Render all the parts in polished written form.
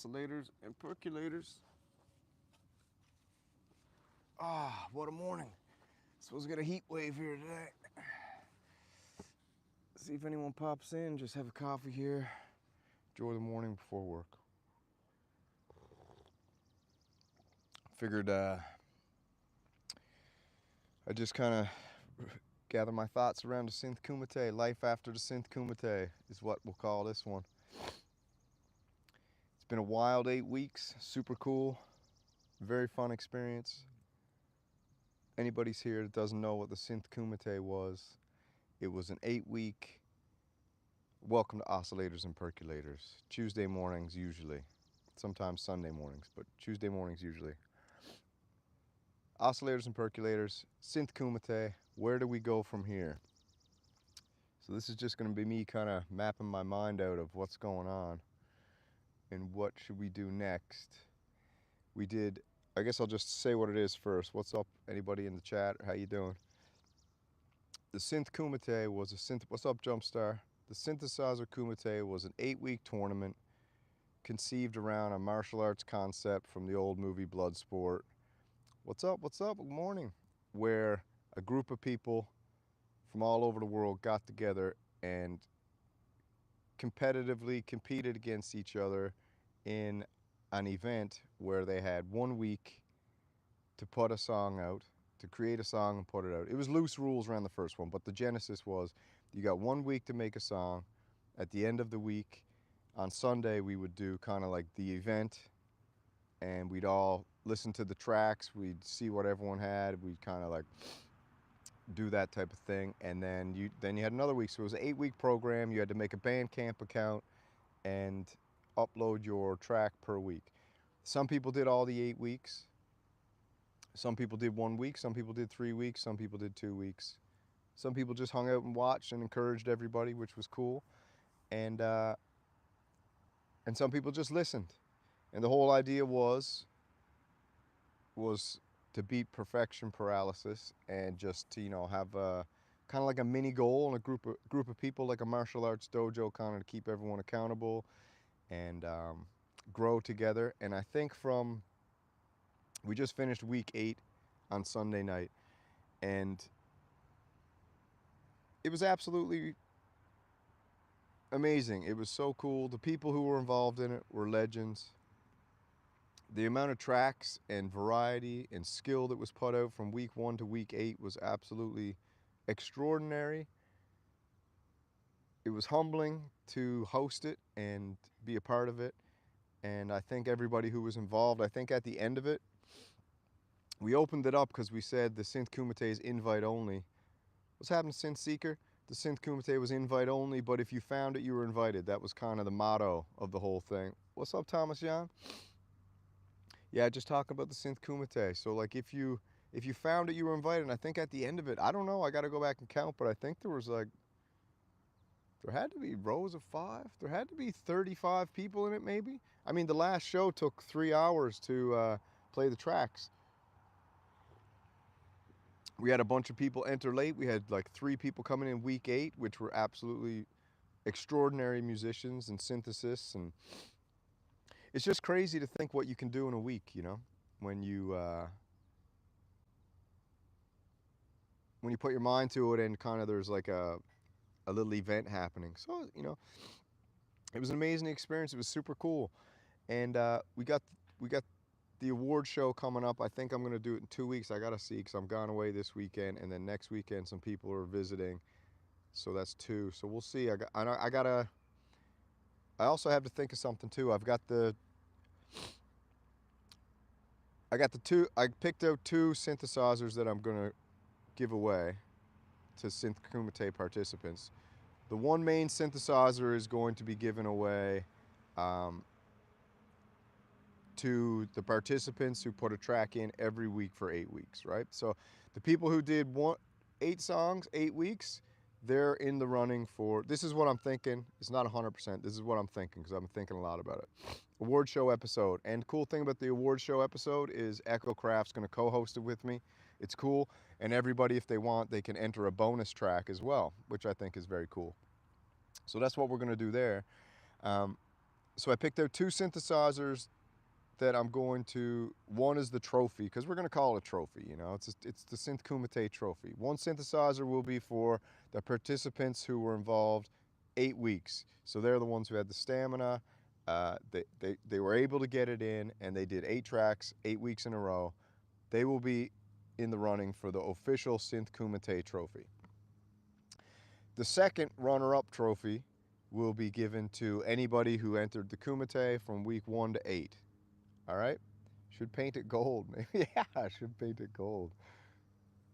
oscillators and percolators. Ah, what a morning. Supposed to get a heat wave here today. See if anyone pops in, just have a coffee here. Enjoy the morning before work. Figured I just kind of gather my thoughts around the Synth Kumite. Life after the Synth Kumite is what we'll call this one. It's been a wild 8 weeks, super cool, very fun experience. Anybody's here that doesn't know what the Synth Kumite was, it was an 8-week welcome to oscillators and percolators. Tuesday mornings usually, sometimes Sunday mornings, but Tuesday mornings usually. Oscillators and percolators, Synth Kumite, where do we go from here? So this is just going to be me kind of mapping my mind out of what's going on and what should we do next. We did, I guess I'll just say what it is first. What's up, anybody in the chat? How you doing? The Synth Kumite was a what's up, Jumpstar? The Synthesizer Kumite was an 8-week tournament conceived around a martial arts concept from the old movie Bloodsport. What's up, good morning? Where a group of people from all over the world got together and competitively competed against each other in an event where they had 1 week to put a song out, to create a song and put it out. It was loose rules around the first one, but the genesis was you got 1 week to make a song. At the end of the week, on Sunday, we would do kind of like the event, and we'd all listen to the tracks, we'd see what everyone had, we'd kind of like do that type of thing, and then you had another week. So it was an 8-week program. You had to make a Bandcamp account and upload your track per week. Some people did all the 8 weeks. Some people did 1 week, some people did 3 weeks, some people did 2 weeks. Some people just hung out and watched and encouraged everybody, which was cool. And some people just listened. And the whole idea was to beat perfection paralysis and just to, have a kind of like a mini goal and a group of people, like a martial arts dojo, kind of to keep everyone accountable and grow together. And I think we just finished week 8 on Sunday night, and it was absolutely amazing. It was so cool. The people who were involved in it were legends. The amount of tracks and variety and skill that was put out from week 1 to week 8 was absolutely extraordinary. It was humbling to host it and be a part of it. And I think everybody who was involved, I think at the end of it, we opened it up because we said the Synth Kumite is invite only. What's happened, Synth Seeker? The Synth Kumite was invite only, but if you found it, you were invited. That was kind of the motto of the whole thing. What's up, Thomas Jan? Yeah, just talk about the Synth Kumite. So like if you found it, you were invited. And I think at the end of it, I don't know, I got to go back and count, but I think there had to be rows of 5. There had to be 35 people in it, maybe. I mean, the last show took 3 hours to play the tracks. We had a bunch of people enter late. We had like 3 people coming in week 8, which were absolutely extraordinary musicians and synthesists, and it's just crazy to think what you can do in a week, when you put your mind to it and kind of there's like a little event happening. So, it was an amazing experience. It was super cool. And we got the award show coming up. I think I'm going to do it in 2 weeks. I got to see because I'm gone away this weekend, and then next weekend some people are visiting. So that's 2. So we'll see. I also have to think of something too. I picked out 2 synthesizers that I'm going to give away to Synth Kumite participants. The one main synthesizer is going to be given away to the participants who put a track in every week for 8 weeks, right? So the people who did 8 songs, 8 weeks, they're in the running for, this is what I'm thinking. It's not 100%. This is what I'm thinking because I've been thinking a lot about it. Award show episode. And the cool thing about the award show episode is Echo Craft's going to co-host it with me. It's cool. And everybody, if they want, they can enter a bonus track as well, which I think is very cool. So that's what we're going to do there. So I picked out 2 synthesizers that I'm going to. One is the trophy, because we're going to call it a trophy. You know, it's the Synth Kumite trophy. One synthesizer will be for the participants who were involved 8 weeks. So they're the ones who had the stamina. They were able to get it in, and they did 8 tracks, 8 weeks in a row. They will be in the running for the official Synth Kumite trophy. The second runner-up trophy will be given to anybody who entered the Kumite from week 1 to 8. All right? Should paint it gold. Maybe, yeah, I should paint it gold.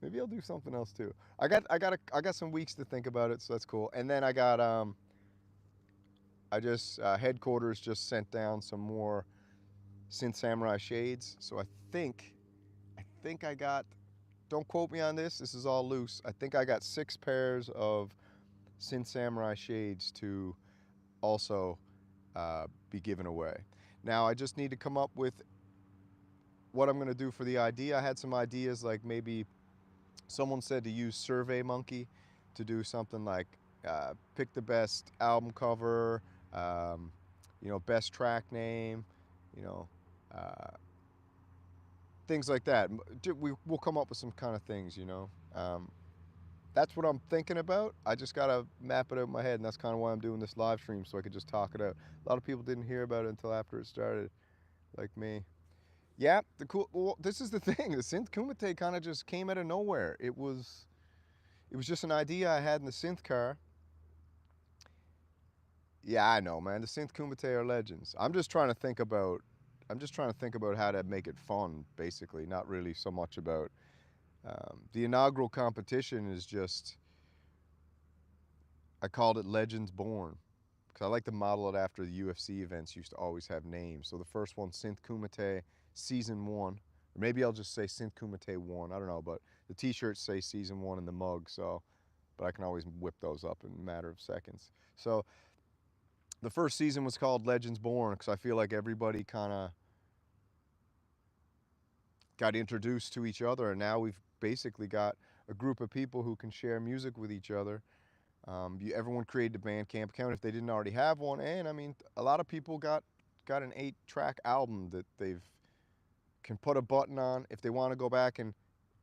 Maybe I'll do something else too. I got some weeks to think about it, so that's cool. And then I got headquarters just sent down some more Synth Samurai shades. So I think I got, don't quote me on this. This is all loose. I think I got 6 pairs of Synth Samurai shades to also be given away. Now I just need to come up with what I'm going to do for the idea. I had some ideas, like maybe someone said to use SurveyMonkey to do something like pick the best album cover, you know, best track name, you know, things like that. We'll come up with some kind of things, you know. That's what I'm thinking about. I just got to map it out in my head, and that's kind of why I'm doing this live stream, so I could just talk it out. A lot of people didn't hear about it until after it started, like me. Yeah, well, this is the thing. The Synth Kumite kind of just came out of nowhere. It was just an idea I had in the synth car. Yeah, I know, man. The Synth Kumite are legends. I'm just trying to think about how to make it fun, basically, not really so much about the inaugural competition is just, I called it Legends Born, because I like to model it after the UFC events used to always have names. So the first one, Synth Kumite Season 1, or maybe I'll just say Synth Kumite 1, I don't know, but the t-shirts say Season 1 in the mug, so, but I can always whip those up in a matter of seconds. So the first season was called Legends Born, because I feel like everybody kind of got introduced to each other, and now we've basically got a group of people who can share music with each other. Everyone created a Bandcamp account if they didn't already have one, and I mean, a lot of people got an 8-track album that they've can put a button on if they want to go back. And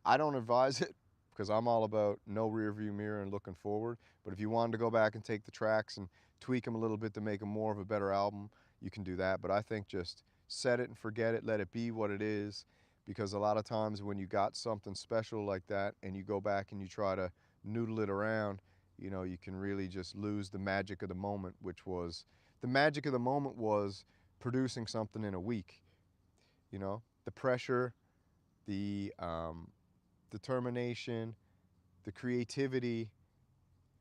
I don't advise it, because I'm all about no rear view mirror and looking forward. But if you wanted to go back and take the tracks and tweak them a little bit to make them more of a better album, you can do that. But I think just set it and forget it, let it be what it is, because a lot of times when you got something special like that and you go back and you try to noodle it around, you know, you can really just lose the magic of the moment, which was, the magic of the moment was producing something in a week. You know, the pressure, the determination, the creativity,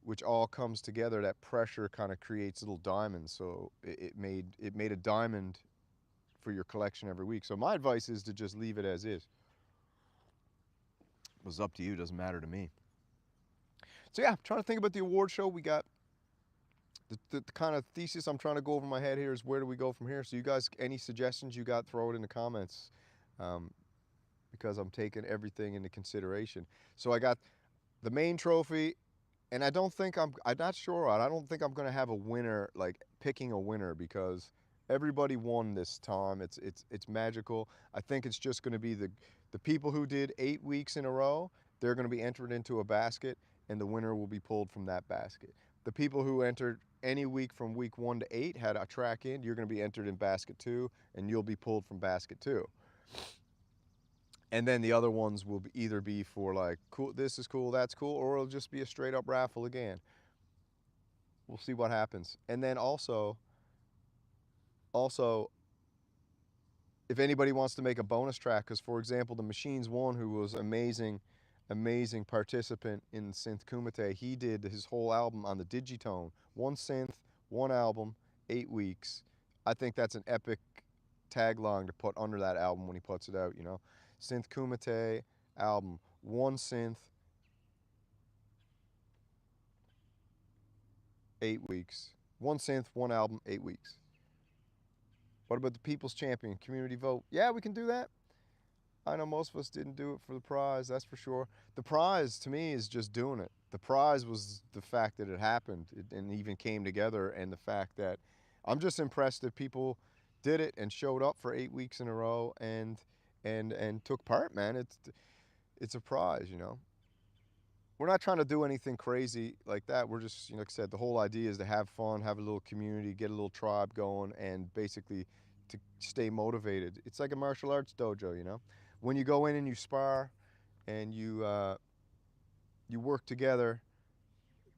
which all comes together. That pressure kind of creates little diamonds. So it made a diamond for your collection every week. So my advice is to just leave it as is. It was up to you, doesn't matter to me. So yeah, I'm trying to think about the award show. We got the kind of thesis I'm trying to go over my head here is, where do we go from here? So you guys, any suggestions you got, throw it in the comments, because I'm taking everything into consideration. So I got the main trophy, and I don't think I'm not sure. I don't think I'm going to have a winner, like picking a winner, because everybody won this time. It's magical. I think it's just going to be the people who did 8 weeks in a row. They're going to be entered into a basket, and the winner will be pulled from that basket. The people who entered any week from week 1 to 8 had a track in, you're going to be entered in basket 2, and you'll be pulled from basket 2. And then the other ones will either be for like, cool, this is cool, that's cool, or it'll just be a straight up raffle again. We'll see what happens. And then also, if anybody wants to make a bonus track, because for example, the Machines one, who was amazing participant in Synth Kumite, he did his whole album on the Digitone. 1 synth, 1 album, 8 weeks. I think that's an epic tagline to put under that album when he puts it out, you know. Synth Kumite album, 1 synth, 8 weeks. 1 synth, 1 album, 8 weeks. What about the People's Champion, community vote? Yeah, we can do that. I know most of us didn't do it for the prize, that's for sure. The prize, to me, is just doing it. The prize was the fact that it happened and even came together, and the fact that I'm just impressed that people did it and showed up for 8 weeks in a row and took part, man. It's a prize, you know. We're not trying to do anything crazy like that. We're just, you know, like I said, the whole idea is to have fun, have a little community, get a little tribe going, and basically to stay motivated. It's like a martial arts dojo, you know. When you go in and you spar and you work together,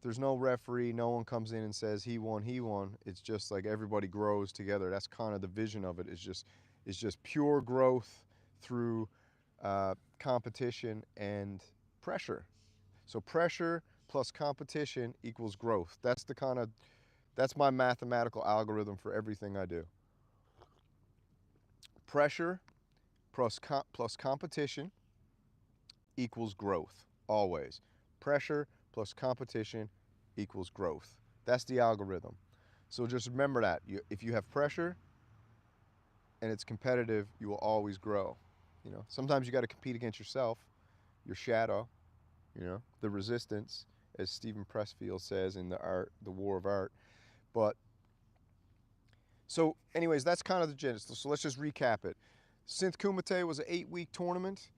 there's no referee. No one comes in and says he won, he won. It's just like everybody grows together. That's kind of the vision of it. It's just pure growth through competition and pressure. So pressure plus competition equals growth. That's my mathematical algorithm for everything I do. Pressure plus competition equals growth, always. Pressure plus competition equals growth. That's the algorithm. So just remember that. If you have pressure and it's competitive, you will always grow. You know, sometimes you got to compete against yourself, your shadow, you know, the resistance, as Stephen Pressfield says in the War of Art. But so, anyways, that's kind of the genesis. So let's just recap it. Synth Kumite was an 8-week tournament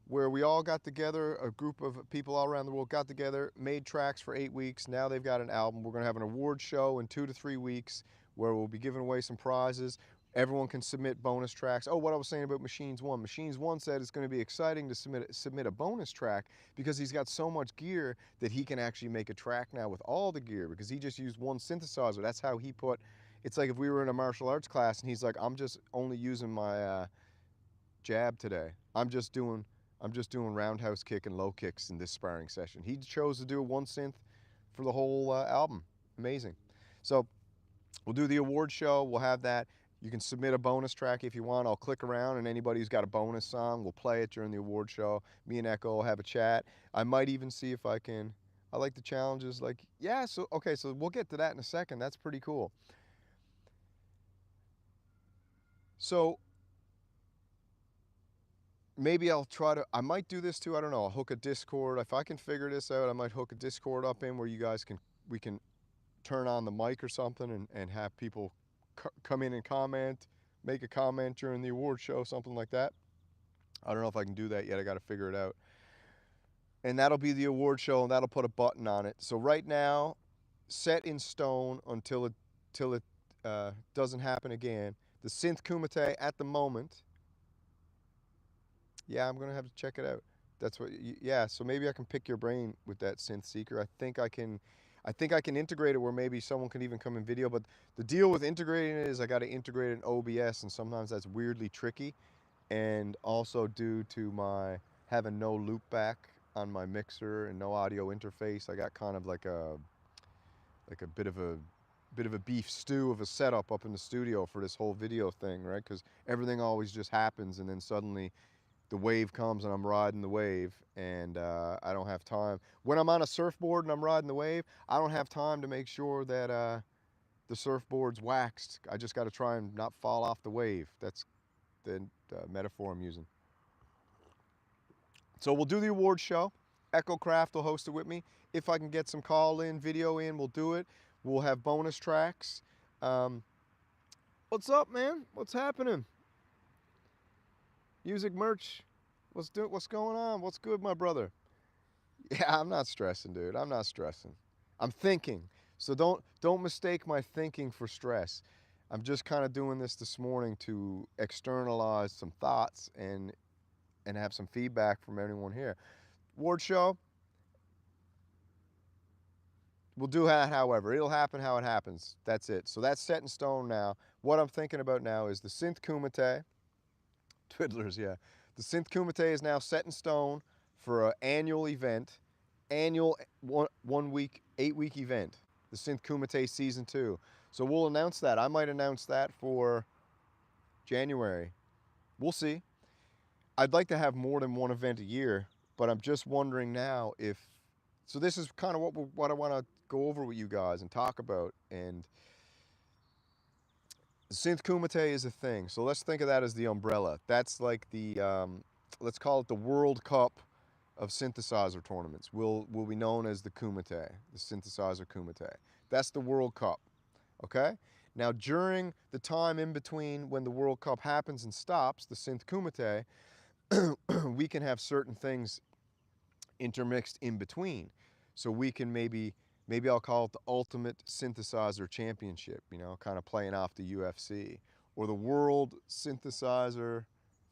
where we all got together, a group of people all around the world got together, made tracks for 8 weeks. Now they've got an album. We're going to have an award show in 2 to 3 weeks where we'll be giving away some prizes. Everyone can submit bonus tracks. Oh, what I was saying about Machines One. Machines One said it's going to be exciting to submit a bonus track because he's got so much gear that he can actually make a track now with all the gear because he just used one synthesizer. That's how he put. It's like if we were in a martial arts class and he's like, I'm just only using my jab today. I'm just doing roundhouse kick and low kicks in this sparring session. He chose to do one synth for the whole album. Amazing. So we'll do the award show. We'll have that. You can submit a bonus track if you want. I'll click around and anybody who's got a bonus song, we'll play it during the award show. Me and Echo will have a chat. I might even see if I like the challenges. Like, yeah, so, okay, so we'll get to that in a second. That's pretty cool. So maybe I might do this too, I don't know, I'll hook a Discord. If I can figure this out, I might hook a Discord up in where we can turn on the mic or something and have people come in and comment, make a comment during the award show, something like that. I don't know if I can do that yet. I got to figure it out. And that'll be the award show, and that'll put a button on it. So right now, set in stone until it doesn't happen again. The Synth Kumite at the moment. Yeah, I'm gonna have to check it out. That's what. Yeah, so maybe I can pick your brain with that Synth Seeker. I think I can integrate it where maybe someone can even come in video. But the deal with integrating it is I got to integrate it in OBS, and sometimes that's weirdly tricky. And also due to my having no loop back on my mixer and no audio interface, I got kind of like a bit of a beef stew of a setup up in the studio for this whole video thing, right? Because everything always just happens, and then suddenly the wave comes and I'm riding the wave, and I don't have time. When I'm on a surfboard and I'm riding the wave, I don't have time to make sure that the surfboard's waxed. I just got to try and not fall off the wave. That's the metaphor I'm using. So we'll do the award show. Echo Craft will host it with me. If I can get some call in, video in, we'll do it. We'll have bonus tracks. What's up, man? What's happening? Music merch. What's going on? What's good, my brother? Yeah, I'm not stressing, dude. I'm not stressing. I'm thinking. So don't mistake my thinking for stress. I'm just kind of doing this morning to externalize some thoughts and have some feedback from anyone here. Award show. We'll do that, however. It'll happen how it happens. That's it. So that's set in stone now. What I'm thinking about now is the Synth Kumite. Twiddlers, yeah. The Synth Kumite is now set in stone for an annual event. Annual 1 week, 8-week event. The Synth Kumite Season 2. So we'll announce that. I might announce that for January. We'll see. I'd like to have more than one event a year, but I'm just wondering now if... So this is kind of what I want to go over with you guys and talk about. And the Synth Kumite is a thing. So let's think of that as the umbrella. That's like the, let's call it the World Cup of synthesizer tournaments. Will be known as the Kumite, the Synthesizer Kumite. That's the World Cup, okay? Now, during the time in between when the World Cup happens and stops, the Synth Kumite, we can have certain things intermixed in between. So we can maybe I'll call it the Ultimate Synthesizer Championship, you know, kind of playing off the UFC, or the World Synthesizer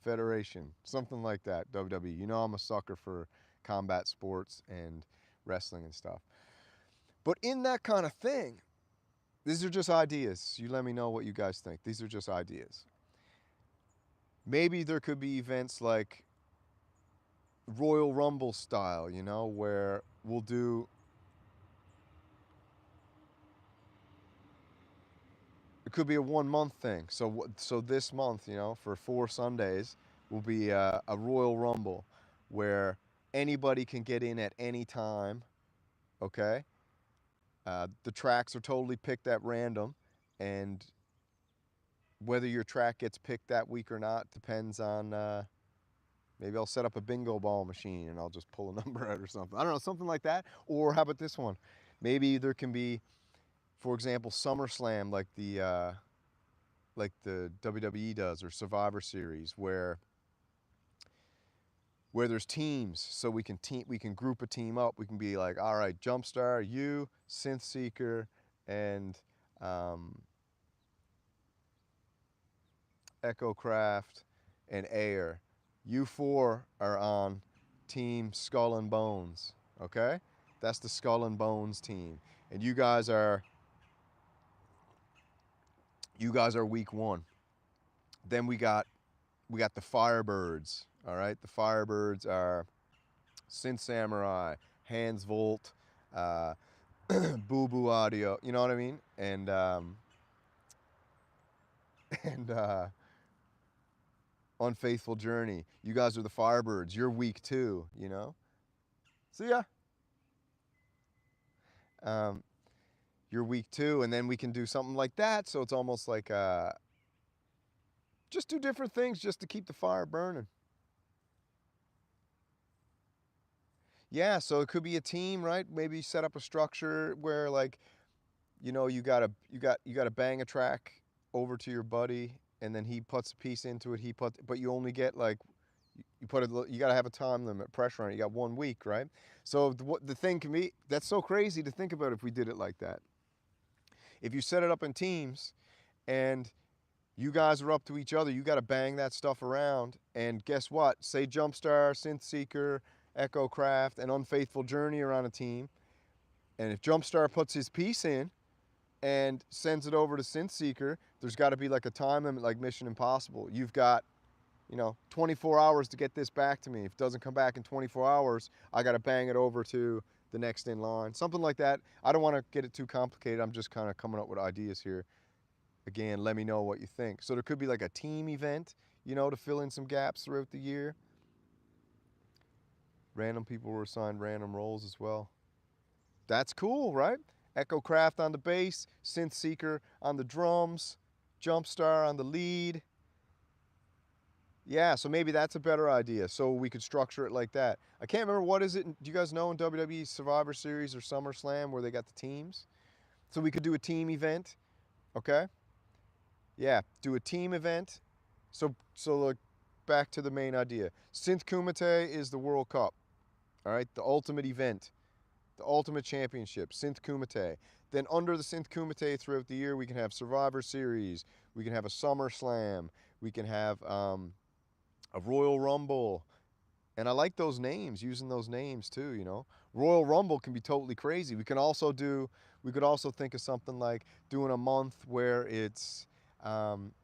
Federation, something like that, WWE. You know I'm a sucker for combat sports and wrestling and stuff. But in that kind of thing, these are just ideas. You let me know what you guys think. These are just ideas. Maybe there could be events like Royal Rumble style, you know, where we'll do, it could be a 1 month thing. So this month, you know, for 4 Sundays will be a Royal Rumble where anybody can get in at any time, okay? The tracks are totally picked at random, and whether your track gets picked that week or not depends on, maybe I'll set up a bingo ball machine and I'll just pull a number out or something. I don't know, something like that. Or how about this one? Maybe there can be, for example, SummerSlam, like the WWE does, or Survivor Series, where there's teams, so we can group a team up. We can be like, all right, Jumpstar, you, Synthseeker, and EchoCraft and Air. You four are on Team Skull and Bones, okay? That's the Skull and Bones team, and you guys are week one. Then we got the Firebirds, all right? The Firebirds are Synth Samurai, Hans Volt, Boo Boo Audio, you know what I mean? And and Unfaithful Journey. You guys are the Firebirds. You're week two, you know? So yeah. You're week two, and then we can do something like that. So it's almost like just do different things just to keep the fire burning. Yeah, so it could be a team, right? Maybe set up a structure where, like, you know, you gotta bang a track over to your buddy, and then he puts a piece into it. But you only get like, you gotta have a time limit, pressure on it. You got 1 week, right? So the thing can be, that's so crazy to think about if we did it like that. If you set it up in teams, and you guys are up to each other, you got to bang that stuff around. And guess what? Say Jumpstar, Synthseeker, EchoCraft, and Unfaithful Journey are on a team. And if Jumpstar puts his piece in and sends it over to Synthseeker, there's got to be like a time limit, like Mission Impossible. You've got, 24 hours to get this back to me. If it doesn't come back in 24 hours, I got to bang it over to the next in line. Something like that. I don't want to get it too complicated. I'm just kind of coming up with ideas here. Again, let me know what you think. So there could be like a team event, to fill in some gaps throughout the year. Random people were assigned random roles as well. That's cool, right? EchoCraft on the bass, Synthseeker on the drums, Jumpstar on the lead. Yeah, so maybe that's a better idea. So we could structure it like that. I can't remember, what is it? Do you guys know in WWE Survivor Series or SummerSlam where they got the teams? So we could do a team event, okay? Yeah, do a team event. So look, back to the main idea. Synth Kumite is the World Cup, all right? The ultimate event, the ultimate championship, Synth Kumite. Then under the Synth Kumite throughout the year, we can have Survivor Series, we can have a SummerSlam, we can have a Royal Rumble. And I like those names, using those names too, Royal Rumble can be totally crazy. We could also think of something like doing a month where it's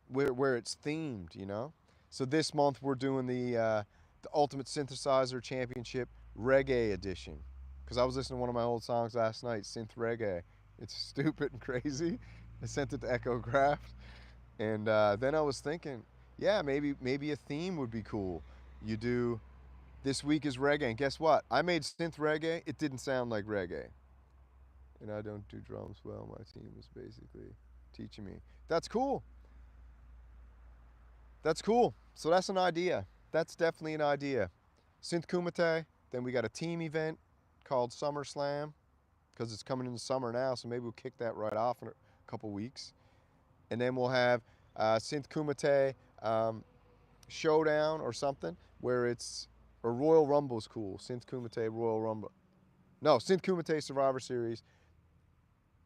where it's themed, So this month we're doing the Ultimate Synthesizer Championship Reggae Edition, because I was listening to one of my old songs last night, Synth Reggae. It's stupid and crazy. I sent it to EchoCraft, and then I was thinking, yeah, maybe a theme would be cool. You do, this week is reggae, and guess what? I made synth reggae. It didn't sound like reggae. And I don't do drums well. My team was basically teaching me. That's cool. That's cool. So that's an idea. That's definitely an idea. Synth Kumite. Then we got a team event called SummerSlam, because it's coming into summer now, so maybe we'll kick that right off in a couple weeks. and then we'll have Synth Kumite Showdown or something where it's or Royal Rumble's cool. Synth Kumite Royal Rumble. No, Synth Kumite Survivor Series,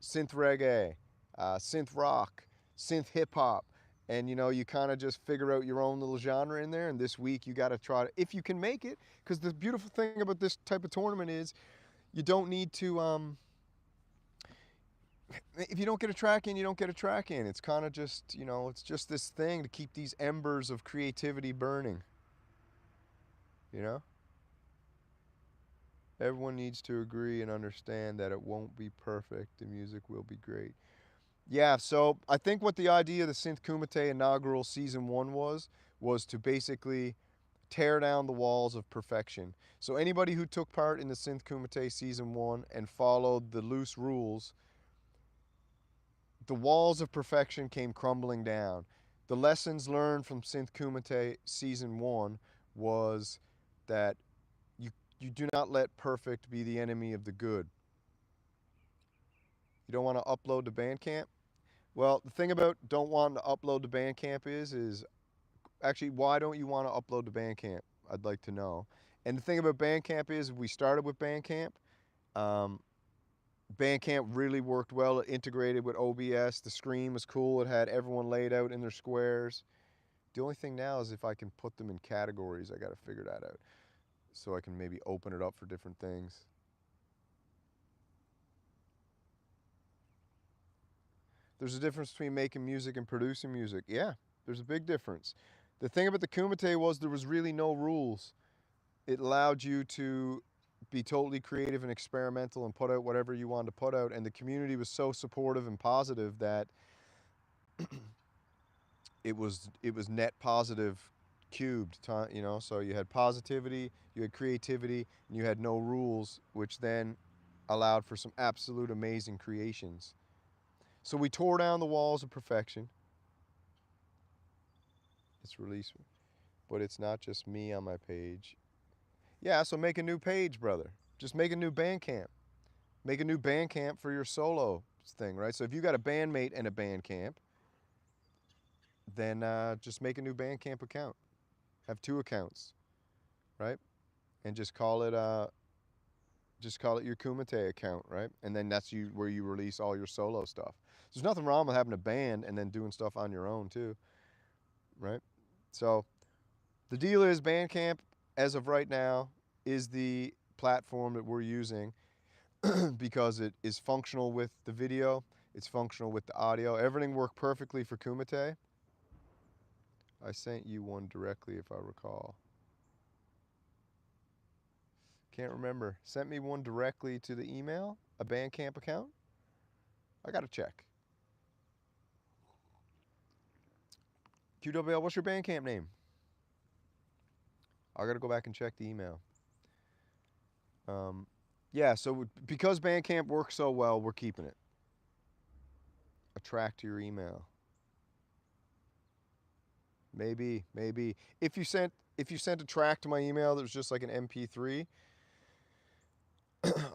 Synth Reggae, Synth Rock, Synth Hip Hop. And you know, you kind of just figure out your own little genre in there. And this week you got to try to, if you can make it, because the beautiful thing about this type of tournament is you don't need to, if you don't get a track in, you don't get a track in. It's kind of just, you know, it's just this thing to keep these embers of creativity burning. You know? Everyone needs to agree and understand that it won't be perfect. The music will be great. Yeah, so I think what the idea of the Synth Kumite inaugural season 1 was to basically tear down the walls of perfection. So anybody who took part in the Synth Kumite season 1 and followed the loose rules, the walls of perfection came crumbling down. The lessons learned from Synth Kumite season 1 was that you do not let perfect be the enemy of the good. You don't want to upload to Bandcamp? Well, the thing about don't want to upload to Bandcamp is actually why don't you want to upload to Bandcamp? I'd like to know. And the thing about Bandcamp is we started with Bandcamp. Um, Bandcamp really worked well. It integrated with OBS. The screen was cool. It had everyone laid out in their squares. The only thing now is if I can put them in categories, I got to figure that out. So I can maybe open it up for different things. There's a difference between making music and producing music. Yeah, there's a big difference. The thing about the Kumite was there was really no rules. It allowed you to be totally creative and experimental and put out whatever you wanted to put out. And the community was so supportive and positive that it was net positive cubed, you know. So you had positivity, you had creativity, and you had no rules, which then allowed for some absolute amazing creations. So we tore down the walls of perfection. It's released, but it's not just me on my page. Yeah, so make a new page, brother. Just make a new Bandcamp. Make a new Bandcamp for your solo thing, right? So if you got a bandmate and a Bandcamp, then just make a new Bandcamp account. Have 2 accounts, right? And just call it your Kumite account, right? And then that's where you release all your solo stuff. There's nothing wrong with having a band and then doing stuff on your own too, right? So the deal is Bandcamp, as of right now, is the platform that we're using because it is functional with the video, it's functional with the audio. Everything worked perfectly for Kumite. I sent you one directly if I recall. Can't remember. Sent me one directly to the email, a Bandcamp account? I gotta check. QWL, what's your Bandcamp name? I gotta go back and check the email. Yeah, so because Bandcamp works so well, we're keeping it. A track to your email. Maybe. If you sent a track to my email that was just like an MP3,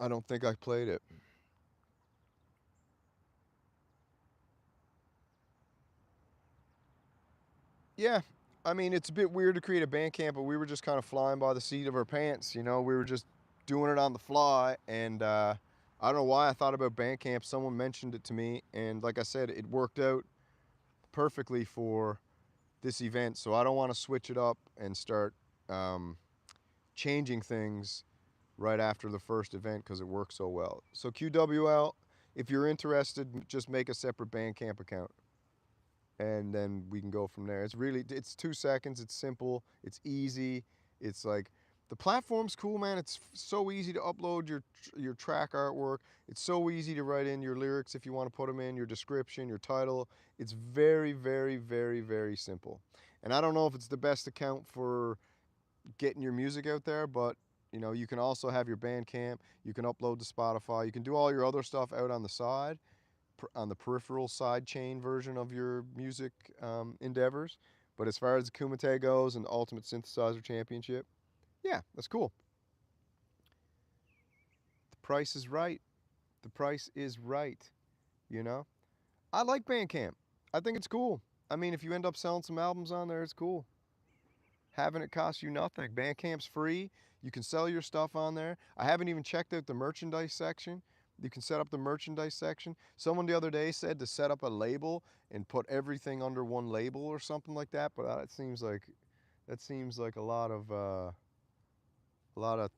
I don't think I played it. Yeah, I mean, it's a bit weird to create a Bandcamp, but we were just kind of flying by the seat of our pants, you know? We were just doing it on the fly, and I don't know why I thought about Bandcamp. Someone mentioned it to me, and like I said, it worked out perfectly for this event, so I don't want to switch it up and start changing things right after the first event because it works so well. So QWL, if you're interested, just make a separate Bandcamp account. And then we can go from there. It's 2 seconds, it's simple, it's easy, it's like, the platform's cool, man. It's so easy to upload your track artwork. It's so easy to write in your lyrics if you want to put them in, your description, your title. It's very, very, very, very simple. And I don't know if it's the best account for getting your music out there, but you know, you can also have your Bandcamp, you can upload to Spotify, you can do all your other stuff out on the side, on the peripheral side chain version of your music endeavors. But as far as the Kumite goes and the Ultimate Synthesizer Championship, yeah, that's cool. The price is right. The price is right, you know? I like Bandcamp. I think it's cool. I mean, if you end up selling some albums on there, it's cool. Having it cost you nothing. Bandcamp's free. You can sell your stuff on there. I haven't even checked out the merchandise section. You can set up the merchandise section. Someone the other day said to set up a label and put everything under one label or something like that, but it seems like a lot of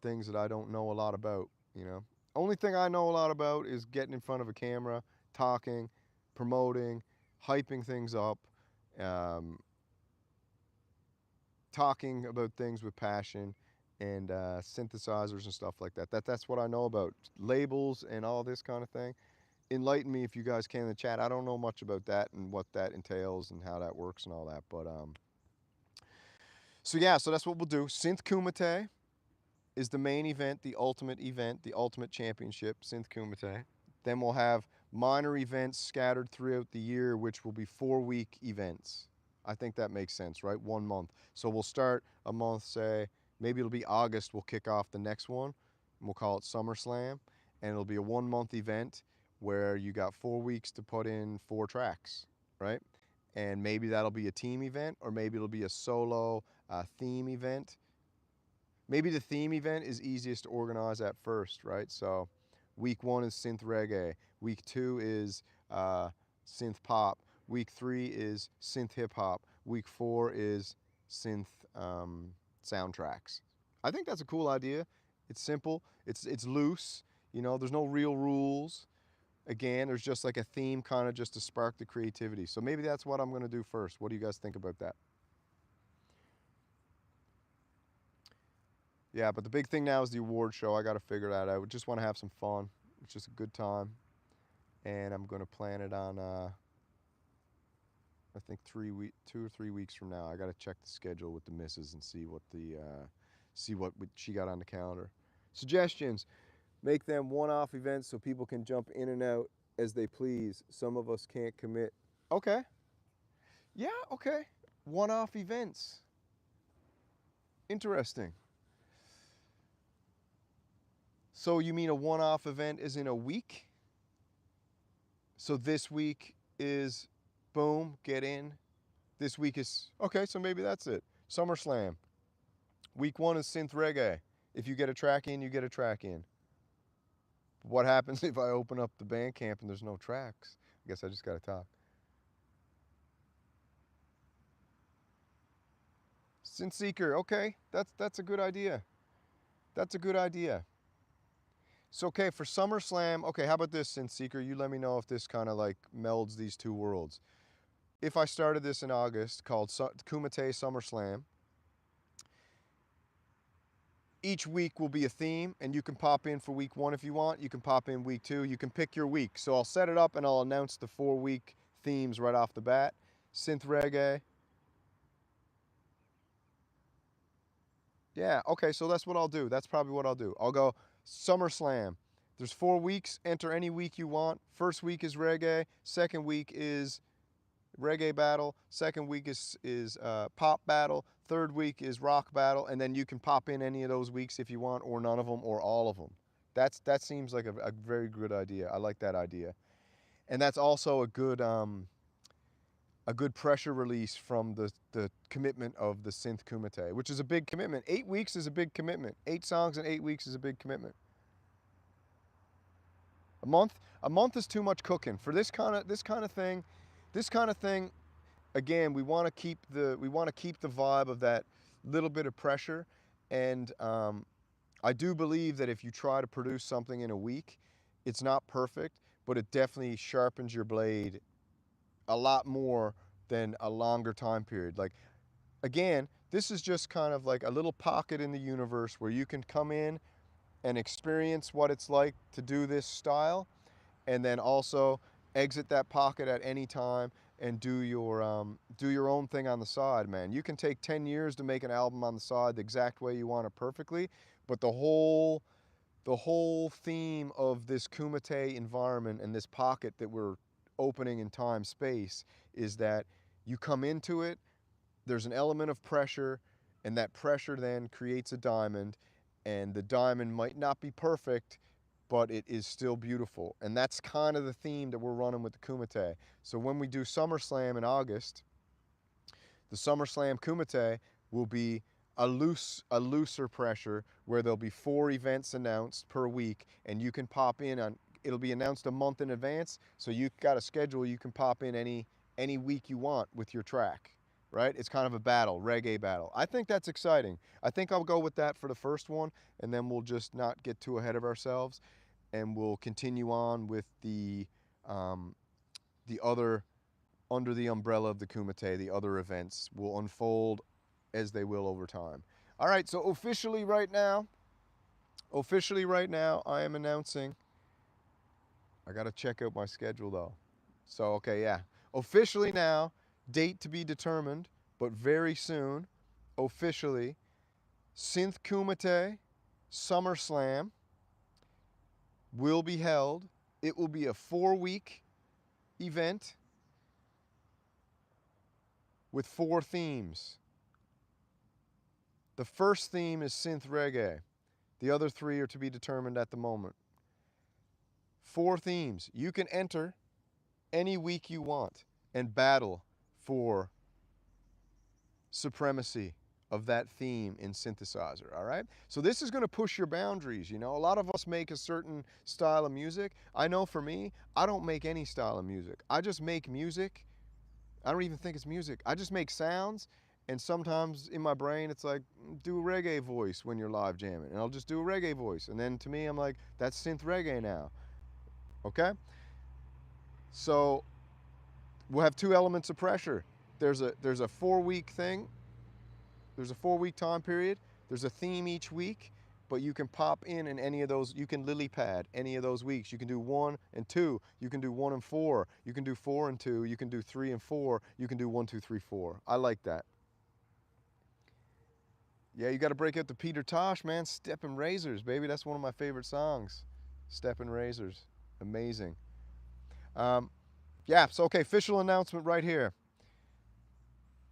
things that I don't know a lot about, you know. Only thing I know a lot about is getting in front of a camera, talking, promoting, hyping things up, um, talking about things with passion, and synthesizers and stuff like that. That's what I know about labels and all this kind of thing. Enlighten me if you guys can in the chat. I don't know much about that and what that entails and how that works and all that. But so yeah, so that's what we'll do. Synth Kumite is the main event, the ultimate championship, Synth Kumite. Then we'll have minor events scattered throughout the year, which will be 4-week events. I think that makes sense, right? 1 month. So we'll start a month, say, maybe it'll be August, we'll kick off the next one, and we'll call it SummerSlam. And it'll be a 1-month event where you got 4 weeks to put in 4 tracks, right? And maybe that'll be a team event, or maybe it'll be a solo theme event. Maybe the theme event is easiest to organize at first, right? So week 1 is synth reggae. Week 2 is synth pop. Week 3 is synth hip hop. Week 4 is synth soundtracks. I think that's a cool idea. It's simple. It's loose. You know, there's no real rules. Again, there's just like a theme kind of just to spark the creativity. So maybe that's what I'm going to do first. What do you guys think about that? Yeah, but the big thing now is the award show. I got to figure that out. I just want to have some fun. It's just a good time. And I'm going to plan it on, I think 2 or 3 weeks from now. I got to check the schedule with the missus and see what she got on the calendar. Suggestions: make them one-off events so people can jump in and out as they please. Some of us can't commit. Okay. Yeah, okay. One-off events. Interesting. So you mean a one-off event is in a week? So this week is boom, get in. This week is, okay, so maybe that's it. SummerSlam. Week 1 is synth reggae. If you get a track in, you get a track in. What happens if I open up the Bandcamp and there's no tracks? I guess I just got to talk. Synth Seeker, okay, that's a good idea. That's a good idea. So, okay, for SummerSlam, okay, how about this, Synth Seeker? You let me know if this kind of like melds these two worlds. If I started this in August called Kumite SummerSlam, each week will be a theme, and you can pop in for week 1 if you want. You can pop in week 2. You can pick your week. So I'll set it up and I'll announce the 4-week themes right off the bat. Synth reggae. Yeah, okay, so that's what I'll do. That's probably what I'll do. I'll go SummerSlam. There's 4 weeks. Enter any week you want. First week is reggae. Second week is reggae battle. Second week is pop battle. Third week is rock battle. And then you can pop in any of those weeks if you want, or none of them, or all of them. That seems like a very good idea. I like that idea. And that's also a good pressure release from the commitment of the Synth Kumite, which is a big commitment. 8 weeks is a big commitment. 8 songs in 8 weeks is a big commitment. A month is too much cooking for this kind of thing. Again, we want to keep the vibe of that little bit of pressure, and I do believe that if you try to produce something in a week, it's not perfect, but it definitely sharpens your blade a lot more than a longer time period. Like, again, this is just kind of like a little pocket in the universe where you can come in and experience what it's like to do this style, and then also exit that pocket at any time and do your own thing on the side, man. You can take 10 years to make an album on the side the exact way you want it perfectly, but the whole theme of this Kumite environment and this pocket that we're opening in time space is that you come into it, there's an element of pressure, and that pressure then creates a diamond, and the diamond might not be perfect, but it is still beautiful. And that's kind of the theme that we're running with the Kumite. So when we do SummerSlam in August, the SummerSlam Kumite will be a looser pressure where there'll be 4 events announced per week, and you can pop in on, it'll be announced a month in advance, so you've got a schedule, you can pop in any week you want with your track, right? It's kind of a battle, reggae battle. I think that's exciting. I think I'll go with that for the first one, and then we'll just not get too ahead of ourselves, and we'll continue on with the other, under the umbrella of the Kumite, the other events will unfold as they will over time. All right, so officially right now, I am announcing, I gotta check out my schedule though. So, okay, yeah. Officially now, date to be determined, but very soon, officially, Synth Kumite SummerSlam will be held. It will be a 4-week event with 4 themes. The first theme is synth reggae. The other 3 are to be determined at the moment. 4 themes. You can enter any week you want and battle for supremacy of that theme in Synthesizer, all right? So this is going to push your boundaries, you know? A lot of us make a certain style of music. I know for me, I don't make any style of music. I just make music. I don't even think it's music. I just make sounds, and sometimes in my brain it's like, do a reggae voice when you're live jamming, and I'll just do a reggae voice, and then to me I'm like, that's synth reggae now, okay? So we'll have 2 elements of pressure. There's a 4-week thing. There's a 4-week time period. There's a theme each week, but you can pop in any of those. You can lily pad any of those weeks. You can do 1 and 2. You can do 1 and 4. You can do 4 and 2. You can do 3 and 4. You can do 1, 2, 3, 4. I like that. Yeah, you got to break out the Peter Tosh, man. Steppin' Razors, baby. That's one of my favorite songs. Steppin' Razors. Amazing. Yeah, so okay, official announcement right here.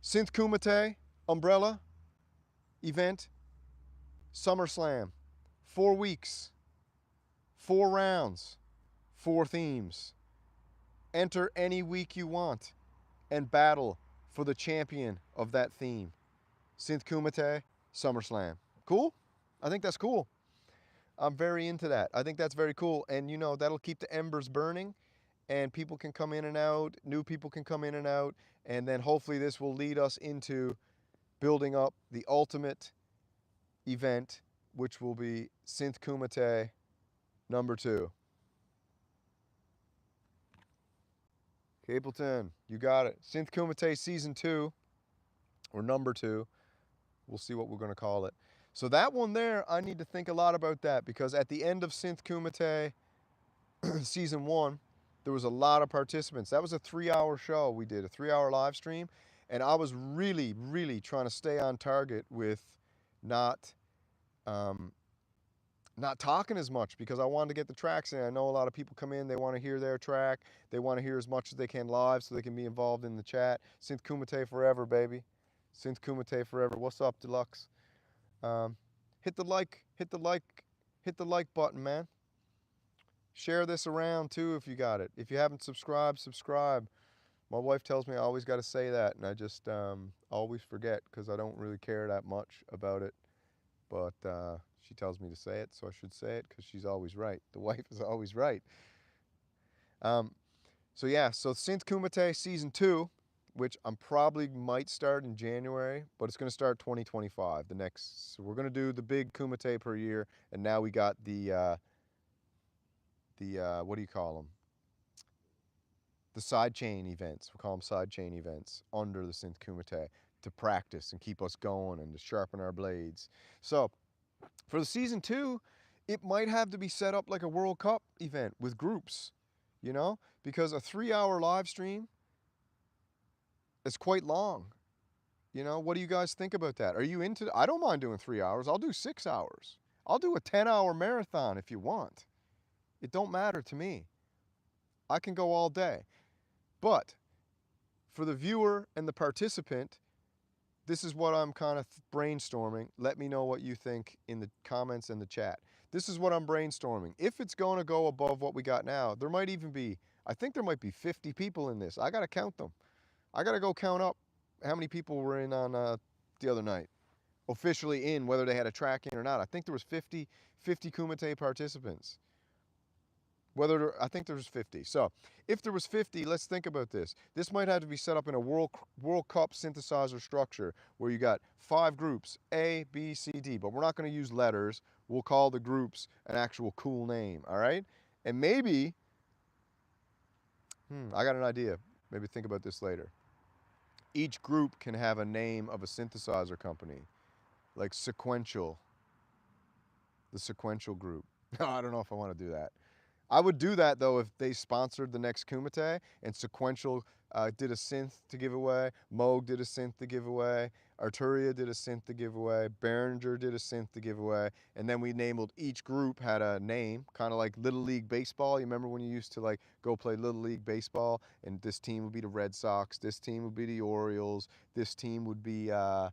Synth Kumite umbrella event, SummerSlam. 4 weeks, 4 rounds, 4 themes. Enter any week you want and battle for the champion of that theme. Synth Kumite, SummerSlam. Cool? I think that's cool. I'm very into that. I think that's very cool. And you know, that'll keep the embers burning, and people can come in and out, new people can come in and out, and then hopefully this will lead us into building up the ultimate event, which will be Synth Kumite number 2. Capleton, you got it. Synth Kumite season 2, or number 2. We'll see what we're going to call it. So that one there, I need to think a lot about that, because at the end of Synth Kumite season 1, there was a lot of participants. That was a 3-hour show we did, a 3-hour live stream, and I was really, really trying to stay on target with not talking as much, because I wanted to get the tracks in. I know a lot of people come in, they want to hear their track, they want to hear as much as they can live so they can be involved in the chat. Synth Kumite forever, baby. Synth Kumite forever. What's up, Deluxe? Hit the like button, man. Share this around too if you got it. If you haven't subscribed, subscribe. My wife tells me I always got to say that, and I just always forget because I don't really care that much about it. But she tells me to say it, so I should say it because she's always right. The wife is always right. So yeah, so Synth Kumite season 2, which I'm probably might start in January, but it's going to start 2025. The next, so we're going to do the big Kumite per year, and now we got the what do you call them? The sidechain events. We call them sidechain events under the Synth Kumite to practice and keep us going and to sharpen our blades. So for the season 2, it might have to be set up like a World Cup event with groups, you know, because a 3-hour live stream is quite long. You know, what do you guys think about that? Are you into, I don't mind doing 3 hours. I'll do 6 hours. I'll do a 10-hour marathon if you want. It don't matter to me. I can go all day. But for the viewer and the participant, this is what I'm kind of brainstorming. Let me know what you think in the comments and the chat. This is what I'm brainstorming. If it's going to go above what we got now, there might even be, I think there might be 50 people in this. I got to count them. I got to go count up how many people were in on the other night. Officially in, whether they had a track in or not. I think there was 50 Kumite participants. I think there was 50. So if there was 50, let's think about this. This might have to be set up in a World Cup synthesizer structure where you got 5 groups, A, B, C, D, but we're not going to use letters. We'll call the groups an actual cool name, all right? And maybe, I got an idea. Maybe think about this later. Each group can have a name of a synthesizer company, like Sequential, the Sequential group. I don't know if I want to do that. I would do that, though, if they sponsored the next Kumite and Sequential did a synth to give away, Moog did a synth to give away, Arturia did a synth to give away, Behringer did a synth to give away, and then we named each group had a name, kind of like Little League Baseball. You remember when you used to like go play Little League Baseball, and this team would be the Red Sox, this team would be the Orioles, this team would be the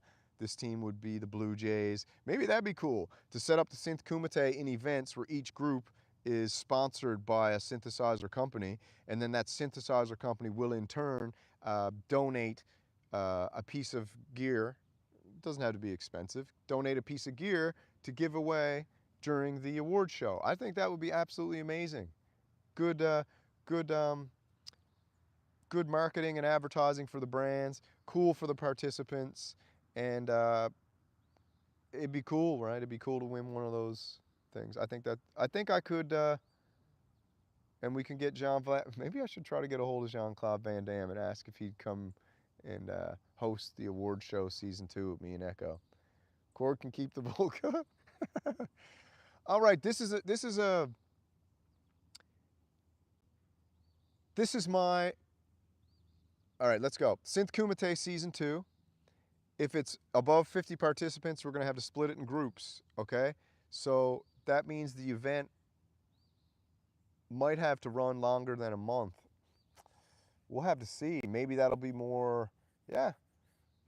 Blue Jays. Maybe that'd be cool to set up the Synth Kumite in events where each group is sponsored by a synthesizer company, and then that synthesizer company will in turn donate a piece of gear. It doesn't have to be expensive. Donate a piece of gear to give away during the award show. I think that would be absolutely amazing. Good marketing and advertising for the brands. Cool for the participants, and it'd be cool, right? It'd be cool to win one of those things. I think I could, and we can get maybe I should try to get a hold of Jean-Claude Van Damme and ask if he'd come and host the award show season 2 with me and Echo. Cord can keep the Volca. All right, this is my, all right, let's go. Synth Kumite season 2. If it's above 50 participants, we're gonna have to split it in groups, okay? So that means the event might have to run longer than a month. We'll have to see. Maybe that'll be more, yeah.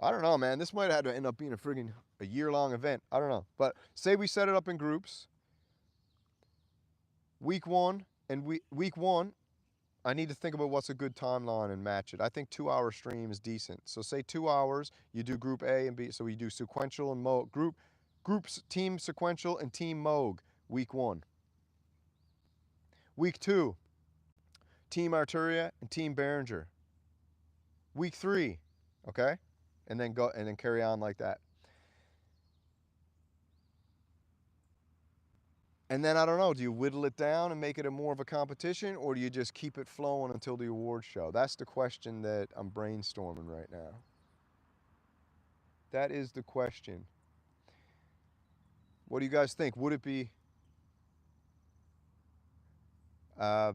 I don't know, man. This might have to end up being a year-long event. I don't know. But say we set it up in groups. Week one, I need to think about what's a good timeline and match it. I think 2-hour stream is decent. So say 2 hours, you do group A and B. So we do Sequential and Moog. Groups, Team Sequential and Team Moog, week 1. Week 2, Team Arturia and Team Behringer. Week 3, okay? And then carry on like that. And then I don't know, do you whittle it down and make it more of a competition, or do you just keep it flowing until the award show? That's the question that I'm brainstorming right now. That is the question. What do you guys think? Would it be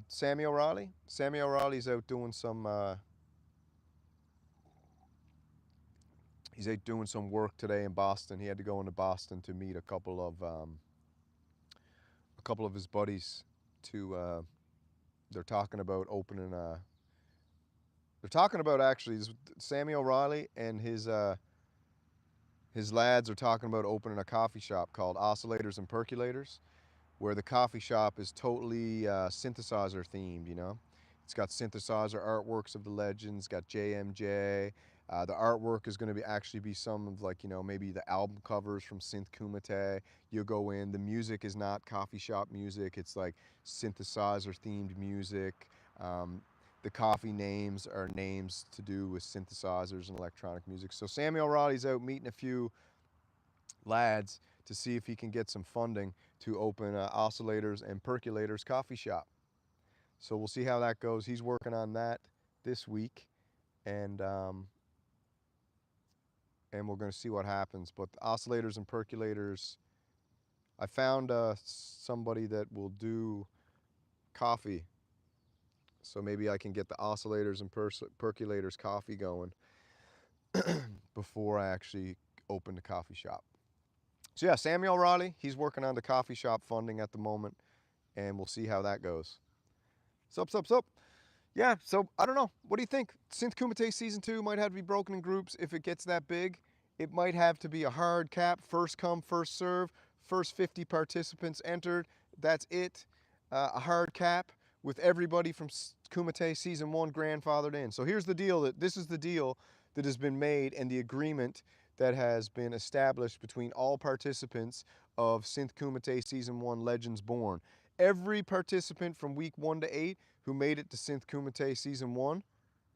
Sammy O'Reilly? Sammy O'Reilly's out doing some he's out doing some work today in Boston. He had to go into Boston to meet a couple of his buddies to they're talking about opening actually Sammy O'Reilly and his lads are talking about opening a coffee shop called Oscillators and Percolators, where the coffee shop is totally synthesizer themed, you know. It's got synthesizer artworks of the legends, got JMJ. The artwork is going to actually be some of, like, you know, maybe the album covers from Synth Kumite. You go in, the music is not coffee shop music, it's like synthesizer themed music. The coffee names are names to do with synthesizers and electronic music. So Sammy O'Reilly's out meeting a few lads to see if he can get some funding to open Oscillators and Percolators coffee shop. So we'll see how that goes. He's working on that this week, and we're going to see what happens. But the Oscillators and Percolators, I found somebody that will do coffee. So maybe I can get the Oscillators and Percolators coffee going before I actually open the coffee shop. So yeah, Samuel O'Reilly, he's working on the coffee shop funding at the moment, and we'll see how that goes. Sup. Yeah, so I don't know. What do you think? Synth Kumite Season 2 might have to be broken in groups if it gets that big. It might have to be a hard cap, first come, first serve. First 50 participants entered. That's it. A hard cap with everybody from Kumite Season 1 grandfathered in. So here's the deal. This is the deal that has been made and the agreement that has been established between all participants of Synth Kumite Season 1 Legends Born. Every participant from week 1 to 8 who made it to Synth Kumite Season 1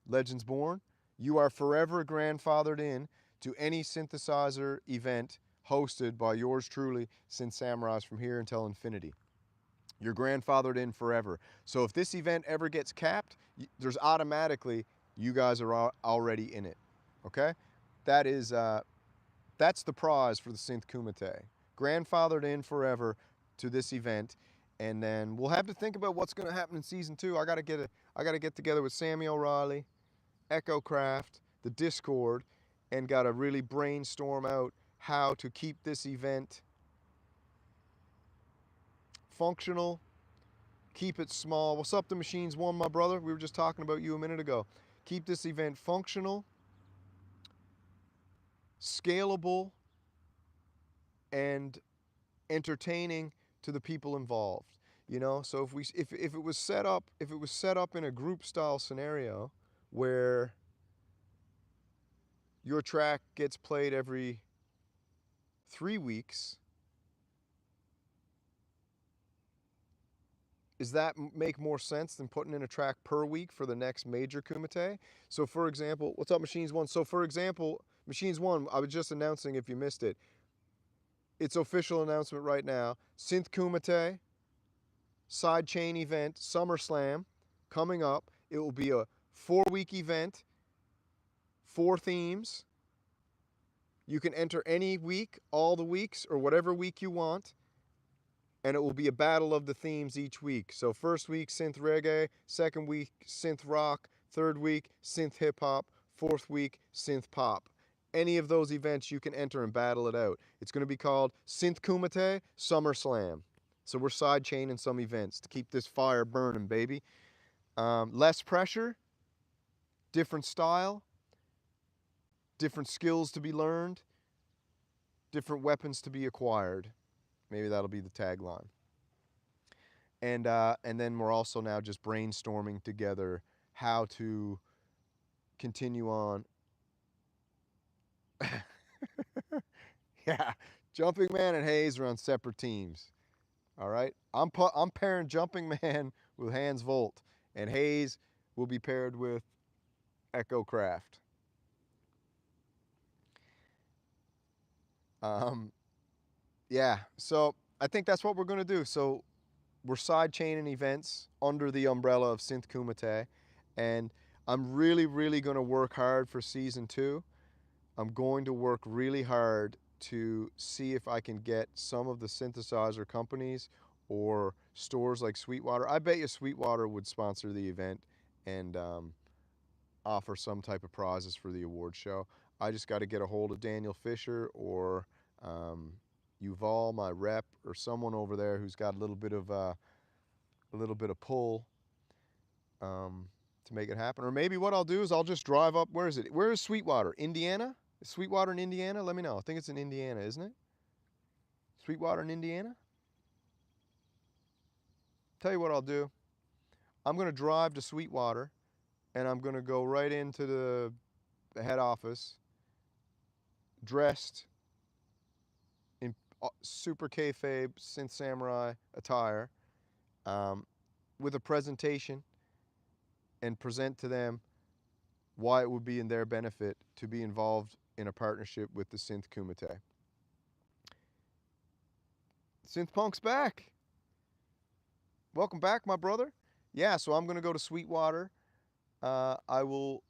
Legends Born, you are forever grandfathered in to any synthesizer event hosted by yours truly, Synth Samurais, from here until infinity. You're grandfathered in forever. So if this event ever gets capped, there's automatically, you guys are already in it, okay? That's the prize for the Synth Kumite. Grandfathered in forever to this event, and then we'll have to think about what's going to happen in Season 2. I got to get together with Sammy O'Reilly, Echo Craft, the Discord, and got to really brainstorm out how to keep this event functional, keep it small. What's up, the Machines One, my brother? We were just talking about you a minute ago. Keep this event functional, scalable, and entertaining to the people involved. You know, so if it was set up in a group style scenario where your track gets played every 3 weeks, does that make more sense than putting in a track per week for the next major Kumite? So for example, what's up, Machines One? So for example, Machines One, I was just announcing, if you missed it, it's official announcement right now. Synth Kumite sidechain event, SummerSlam, coming up. It will be a 4-week event, 4 themes. You can enter any week, all the weeks, or whatever week you want. And it will be a battle of the themes each week. So first week, synth reggae. Second week, synth rock. Third week, synth hip hop. Fourth week, synth pop. Any of those events you can enter and battle it out. It's going to be called Synth Kumite SummerSlam. So we're sidechaining some events to keep this fire burning, baby. Less pressure, different style, different skills to be learned, different weapons to be acquired. Maybe that'll be the tagline. And then we're also now just brainstorming together how to continue on. Yeah, Jumping Man and Hayes are on separate teams. All right, I'm pairing Jumping Man with Hans Volt, and Hayes will be paired with Echo Craft. Yeah, so I think that's what we're going to do. So we're sidechaining events under the umbrella of Synth Kumite, and I'm really, really going to work hard for Season 2. I'm going to work really hard to see if I can get some of the synthesizer companies or stores like Sweetwater. I bet you Sweetwater would sponsor the event and offer some type of prizes for the award show. I just got to get a hold of Daniel Fisher or Yuval, my rep, or someone over there who's got a little bit of pull to make it happen. Or maybe what I'll do is I'll just drive up. Where is it? Where is Sweetwater? Indiana? Is Sweetwater in Indiana? Let me know. I think it's in Indiana, isn't it? Sweetwater in Indiana? Tell you what I'll do. I'm going to drive to Sweetwater, and I'm going to go right into the head office, dressed in super kayfabe synth samurai attire, with a presentation, and present to them why it would be in their benefit to be involved in a partnership with the Synth Kumite. Synth Punk's back. Welcome back, my brother. Yeah, so I'm going to go to Sweetwater. I will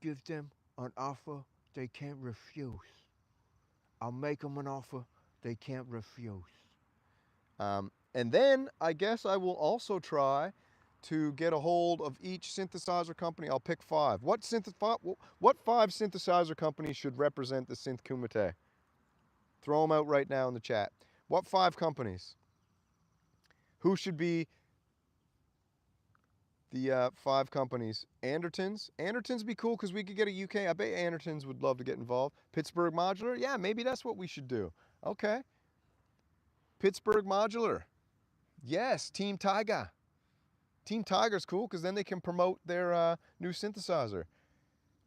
give them an offer they can't refuse. I'll make them an offer they can't refuse. And then I guess I will also try to get a hold of each synthesizer company. I'll pick 5. What 5 synthesizer companies should represent the Synth Kumite? Throw them out right now in the chat. What 5 companies? Who should be The 5 companies. Andertons. Andertons would be cool because we could get a UK. I bet Andertons would love to get involved. Pittsburgh Modular. Yeah, maybe that's what we should do. Okay. Pittsburgh Modular. Yes, Team Tiger. Team Tiger's cool because then they can promote their new synthesizer.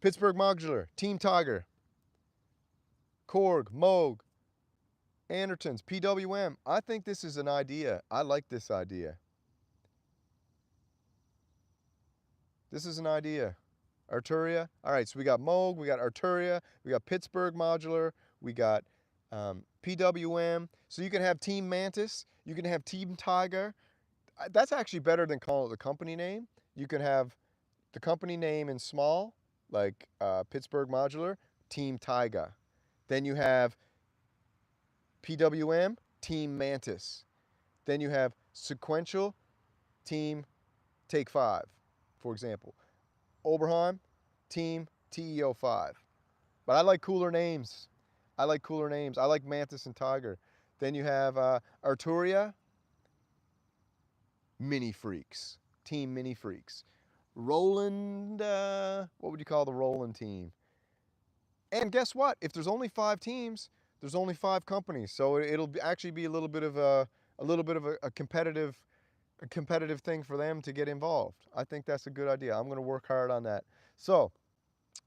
Pittsburgh Modular. Team Tiger. Korg. Moog. Andertons. PWM. I think this is an idea. I like this idea. This is an idea. Arturia. All right, so we got Moog, we got Arturia, we got Pittsburgh Modular, we got PWM. So you can have Team Mantis, you can have Team Tiger. That's actually better than calling it the company name. You can have the company name in small, like Pittsburgh Modular, Team Tiger. Then you have PWM, Team Mantis. Then you have Sequential, Team Take 5. For example, Oberheim, Team TEO5. But I like cooler names. I like cooler names. I like Mantis and Tiger. Then you have Arturia, Mini Freaks. Team Mini Freaks. Roland, what would you call the Roland team? And guess what? If there's only 5 teams, there's only 5 companies. So it'll actually be a little bit of a competitive thing for them to get involved. I think that's a good idea. I'm going to work hard on that. So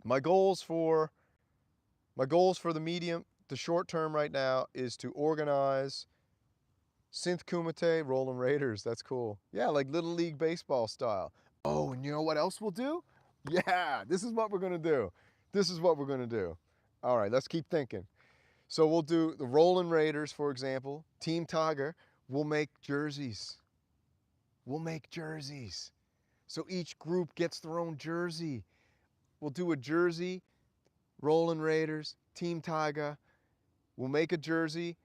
my goals for the short term right now is to organize Synth Kumite Rolling Raiders. That's cool. Yeah, like Little League Baseball style. Oh, and you know what else we'll do? Yeah, this is what we're going to do. This is what we're going to do. All right, let's keep thinking. So we'll do the Rolling Raiders, for example. Team Tiger. We'll make jerseys. We'll make jerseys. So each group gets their own jersey. We'll do a jersey, Rolling Raiders, Team Tiger. We'll make a jersey.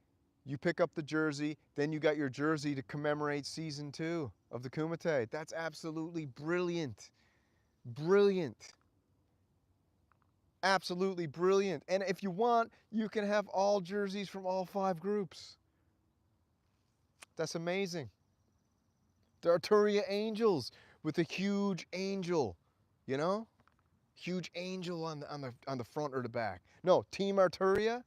You pick up the jersey. Then you got your jersey to commemorate season 2 of the Kumite. That's absolutely brilliant. Brilliant. Absolutely brilliant. And if you want, you can have all jerseys from all 5 groups. That's amazing. The Arturia Angels with a huge angel, you know? Huge angel on the front or the back. No, Team Arturia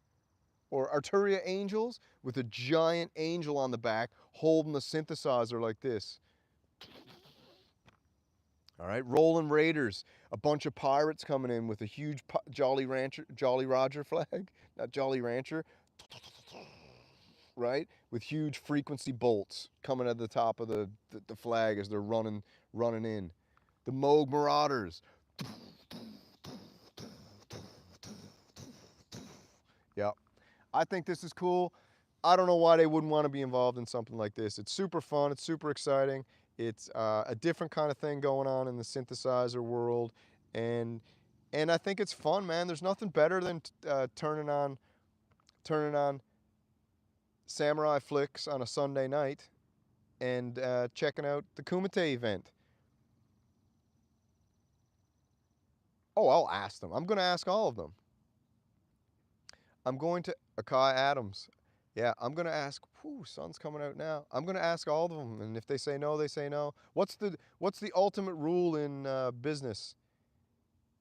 or Arturia Angels with a giant angel on the back holding the synthesizer like this. All right, Rolling Raiders, a bunch of pirates coming in with a huge Jolly Roger flag, not Jolly Rancher. Right, with huge frequency bolts coming at the top of the flag as they're running in. The Moog Marauders. Yep. I think this is cool. I don't know why they wouldn't want to be involved in something like this. It's super fun. It's super exciting. It's a different kind of thing going on in the synthesizer world, and I think it's fun, man. There's nothing better than turning on samurai flicks on a Sunday night and checking out the Kumite event. Oh, I'll ask them. I'm going to ask all of them. I'm going to Akai Adams. Yeah, I'm going to ask. Whew, sun's coming out now. I'm going to ask all of them, and if they say no, they say no. What's the ultimate rule in business?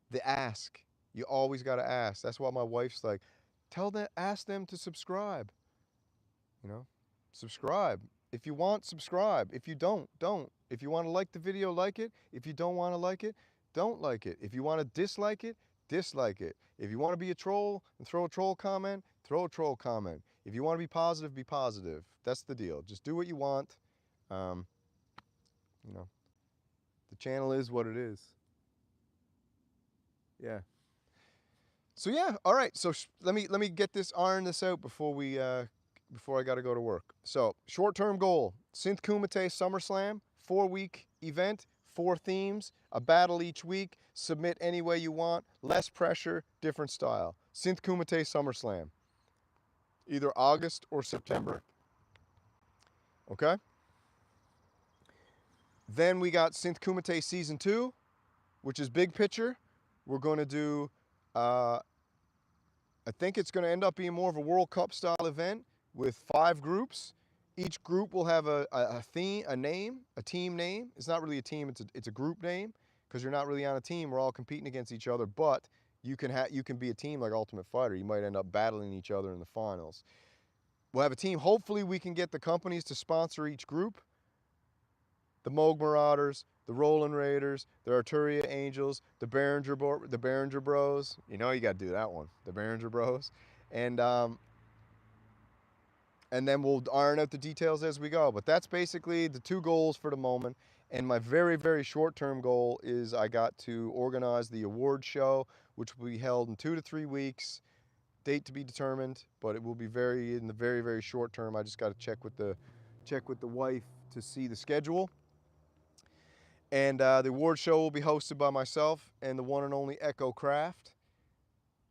The ask. You always got to ask. That's why my wife's like, ask them to subscribe. You know, subscribe. If you want, subscribe. If you don't. If you want to like the video, like it. If you don't want to like it, don't like it. If you want to dislike it, dislike it. If you want to be a troll and throw a troll comment, throw a troll comment. If you want to be positive, be positive. That's the deal. Just do what you want. You know, the channel is what it is. Yeah. So yeah, all right. So let me get this, iron this out before I got to go to work. So short-term goal: Synth Kumite SummerSlam, 4-week event, 4 themes, a battle each week. Submit any way you want. Less pressure, different style. Synth Kumite SummerSlam, either August or September. Okay. Then we got Synth Kumite Season 2, which is big picture. We're going to do, I think it's going to end up being more of a World Cup style event with 5 groups. Each group will have a theme, a name, a team name. It's not really a team, it's a group name, because you're not really on a team. We're all competing against each other, but you can be a team like Ultimate Fighter. You might end up battling each other in the finals. We'll have a team. Hopefully we can get the companies to sponsor each group. The Moog Marauders, the Roland Raiders, the Arturia Angels, the Behringer Bros. You know you got to do that one. The Behringer Bros. And then we'll iron out the details as we go. But that's basically the 2 goals for the moment. And my very, very short-term goal is I got to organize the award show, which will be held in 2 to 3 weeks. Date to be determined, but it will be in the very, very short term. I just got to check with the wife to see the schedule. And the award show will be hosted by myself and the one and only Echo Craft.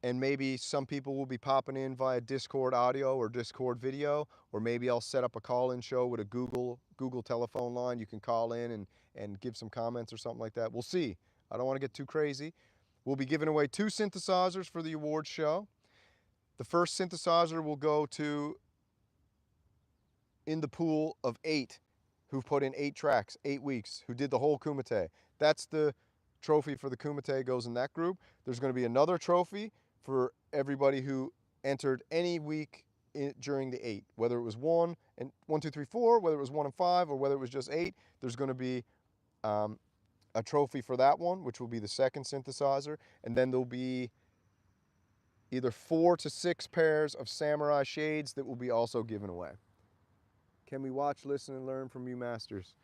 And maybe some people will be popping in via Discord audio or Discord video, or maybe I'll set up a call-in show with a Google telephone line. You can call in and give some comments or something like that. We'll see. I don't want to get too crazy. We'll be giving away 2 synthesizers for the award show. The first synthesizer will go to in the pool of 8 who've put in 8 tracks, 8 weeks, who did the whole Kumite. That's the trophy for the Kumite, goes in that group. There's going to be another trophy for everybody who entered any week during the 8, whether it was 1, 2, 3, 4, whether it was 1 and 5, or whether it was just 8. There's going to be a trophy for that one, which will be the second synthesizer, and then there'll be either 4 to 6 pairs of samurai shades that will be also given away. Can we watch, listen, and learn from you masters?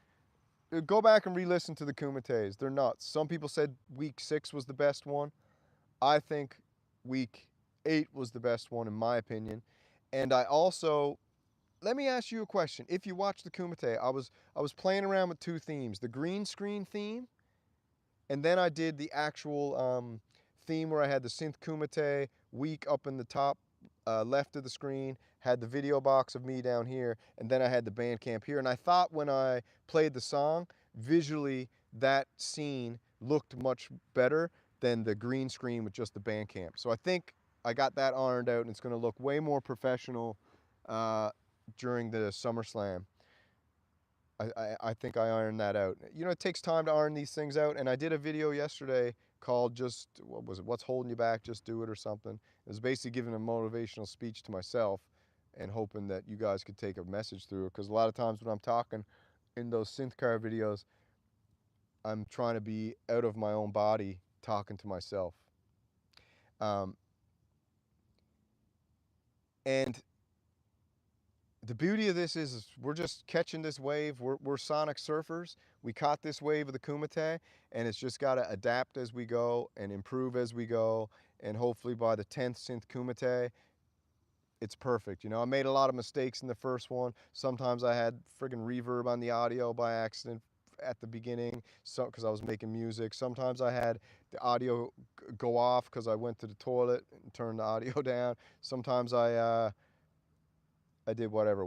Go back and re-listen to the Kumites. They're nuts. Some people said week 6 was the best one. I think week 8 was the best one, in my opinion. And I also, let me ask you a question. If you watch the Kumite, I was playing around with 2 themes. The green screen theme, and then I did the actual theme where I had the Synth Kumite week up in the top left of the screen, had the video box of me down here, and then I had the Bandcamp here. And I thought when I played the song, visually that scene looked much better than the green screen with just the Bandcamp. So I think I got that ironed out, and it's going to look way more professional during the SummerSlam. I think I ironed that out. You know, it takes time to iron these things out, and I did a video yesterday called just, what was it, What's Holding You Back, Just Do It or something. It was basically giving a motivational speech to myself and hoping that you guys could take a message through it, because a lot of times when I'm talking in those synth car videos, I'm trying to be out of my own body talking to myself. And the beauty of this is we're just catching this wave. We're sonic surfers. We caught this wave of the Kumite, and it's just got to adapt as we go and improve as we go. And hopefully by the 10th Synth Kumite, it's perfect. You know, I made a lot of mistakes in the first one. Sometimes I had friggin' reverb on the audio by accident at the beginning, so because I was making music. Sometimes I had the audio go off because I went to the toilet and turned the audio down. Sometimes I did whatever.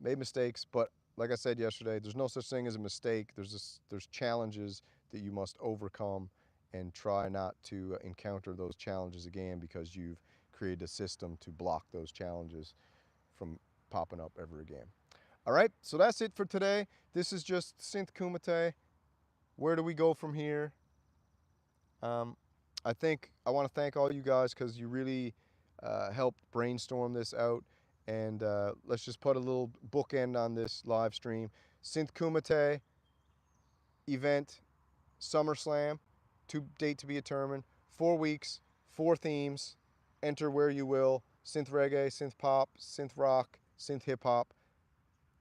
Made mistakes, but like I said yesterday, there's no such thing as a mistake. There's challenges that you must overcome, and try not to encounter those challenges again, because you've created a system to block those challenges from popping up ever again. All right, so that's it for today. This is just Synth Kumite. Where do we go from here? I think I want to thank all you guys, because you really helped brainstorm this out. And let's just put a little bookend on this live stream. Synth Kumite event, SummerSlam, date to be determined, 4 weeks, 4 themes, enter where you will, synth reggae, synth pop, synth rock, synth hip hop.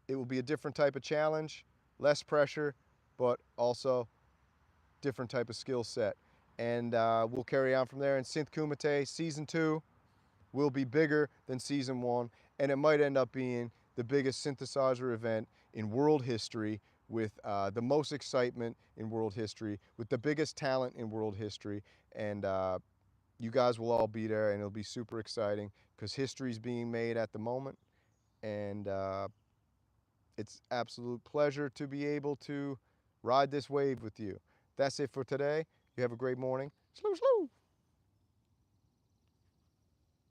It will be a different type of challenge, less pressure, but also different type of skill set. And we'll carry on from there. And Synth Kumite Season 2 will be bigger than Season 1, and it might end up being the biggest synthesizer event in world history, with the most excitement in world history, with the biggest talent in world history. And you guys will all be there, and it'll be super exciting, because history's being made at the moment. And it's absolute pleasure to be able to ride this wave with you. That's it for today. You have a great morning. Sloo, sloo.